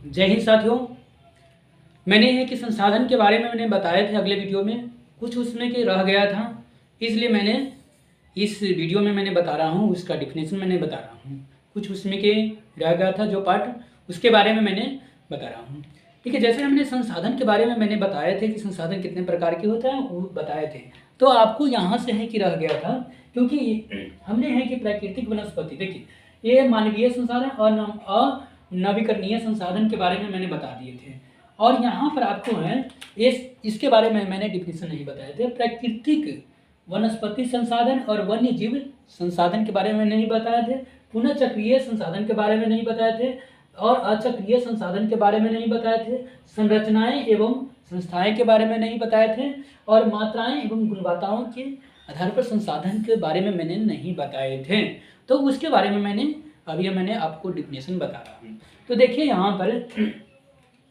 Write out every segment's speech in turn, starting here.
जय हिंद साथियों। मैंने है कि संसाधन के बारे में मैंने बताए थे अगले वीडियो में, कुछ उसमें के रह गया था, इसलिए मैंने इस वीडियो में मैंने बता रहा हूँ, उसका डिफिनेशन मैंने बता रहा हूँ। कुछ उसमें के रह गया था जो पार्ट, उसके बारे में मैंने बता रहा हूँ। ठीक है, जैसे हमने संसाधन के बारे में मैंने बताए थे कि संसाधन कितने प्रकार के होते हैं वो बताए थे। तो आपको यहाँ से है कि रह गया था, क्योंकि हमने है कि प्राकृतिक वनस्पति, देखिए ये मानवीय संसाधन और नवीकरणीय संसाधन के बारे में मैंने बता दिए थे। और यहाँ पर आपको है इसके बारे में मैंने डिफिनेशन नहीं बताए थे। प्राकृतिक वनस्पति संसाधन और वन्य जीव संसाधन के बारे में नहीं बताए थे। पुनः चक्रीय संसाधन के बारे में नहीं बताए थे और अचक्रीय संसाधन के बारे में नहीं बताए थे। संरचनाएं एवं संस्थाएं के बारे में नहीं बताए थे और मात्राएं एवं गुणवत्ताओं के आधार पर संसाधन के बारे में मैंने नहीं बताए थे। तो उसके बारे में मैंने आपको डिफिनेशन बता रहा हूँ। तो देखिए यहाँ पर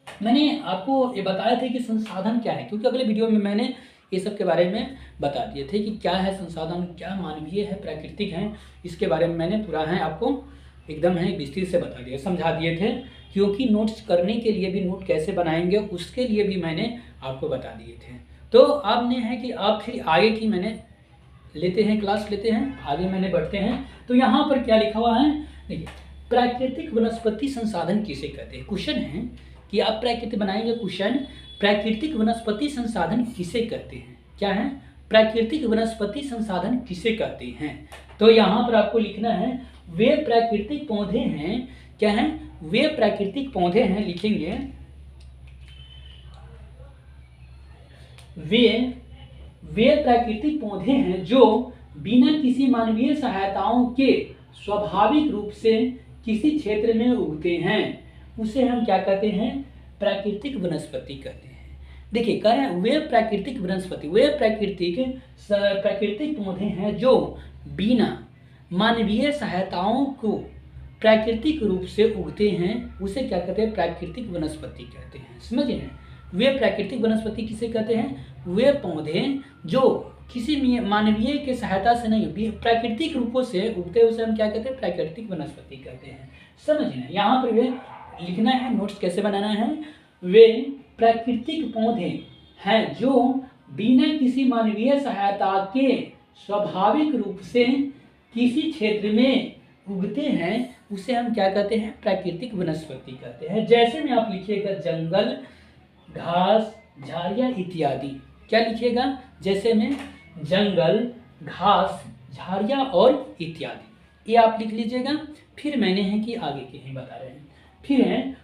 मैंने आपको ये बताया था कि संसाधन क्या है, क्योंकि अगले वीडियो में मैंने ये सब के बारे में बता दिए थे कि क्या है संसाधन, क्या मानवीय है, प्राकृतिक है। इसके बारे में मैंने पूरा है आपको एकदम है विस्तृत से बता दिया, समझा दिए थे। क्योंकि नोट्स करने के लिए भी, नोट कैसे बनाएंगे उसके लिए भी मैंने आपको बता दिए थे। तो आपने है कि आप फिर आगे की मैंने लेते हैं, क्लास लेते हैं, आगे मैंने बढ़ते हैं। तो यहाँ पर क्या लिखा हुआ है, देखिए प्राकृतिक वनस्पति संसाधन किसे कहते हैं। क्वेश्चन है कि आप प्राकृतिक बनाएंगे क्वेश्चन, प्राकृतिक वनस्पति संसाधन किसे कहते हैं। क्या है, प्राकृतिक वनस्पति संसाधन किसे कहते हैं। तो यहाँ पर आपको लिखना है वे प्राकृतिक पौधे हैं। क्या है, वे प्राकृतिक पौधे हैं, लिखेंगे वे प्राकृतिक पौधे हैं जो बिना किसी मानवीय सहायताओं के स्वाभाविक रूप से किसी क्षेत्र में उगते हैं, उसे हम क्या कहते हैं, प्राकृतिक वनस्पति कहते हैं। देखिए कह रहे हैं वे प्राकृतिक वनस्पति, वे प्राकृतिक पौधे हैं जो बिना मानवीय सहायताओं को प्राकृतिक रूप से उगते हैं, उसे क्या कहते हैं, प्राकृतिक वनस्पति कहते हैं। समझिए, वे प्राकृतिक वनस्पति किसे कहते हैं, वे पौधे जो किसी मानवीय के सहायता से नहीं, प्राकृतिक रूपों से उगते, उसे हम क्या कहते हैं, प्राकृतिक वनस्पति कहते हैं। समझिए यहाँ पर वे लिखना है, नोट्स कैसे बनाना है। वे प्राकृतिक पौधे हैं जो बिना किसी मानवीय सहायता के स्वाभाविक रूप से किसी क्षेत्र में उगते हैं, उसे हम क्या कहते हैं, प्राकृतिक वनस्पति कहते हैं। जैसे में आप लिखिएगा जंगल, घास, झाड़ियाँ इत्यादि। क्या लिखिएगा, जैसे में जंगल, घास, झाड़ियाँ और इत्यादि, ये आप लिख लीजिएगा। फिर मैंने है कि आगे के ही बता रहे हैं। फिर है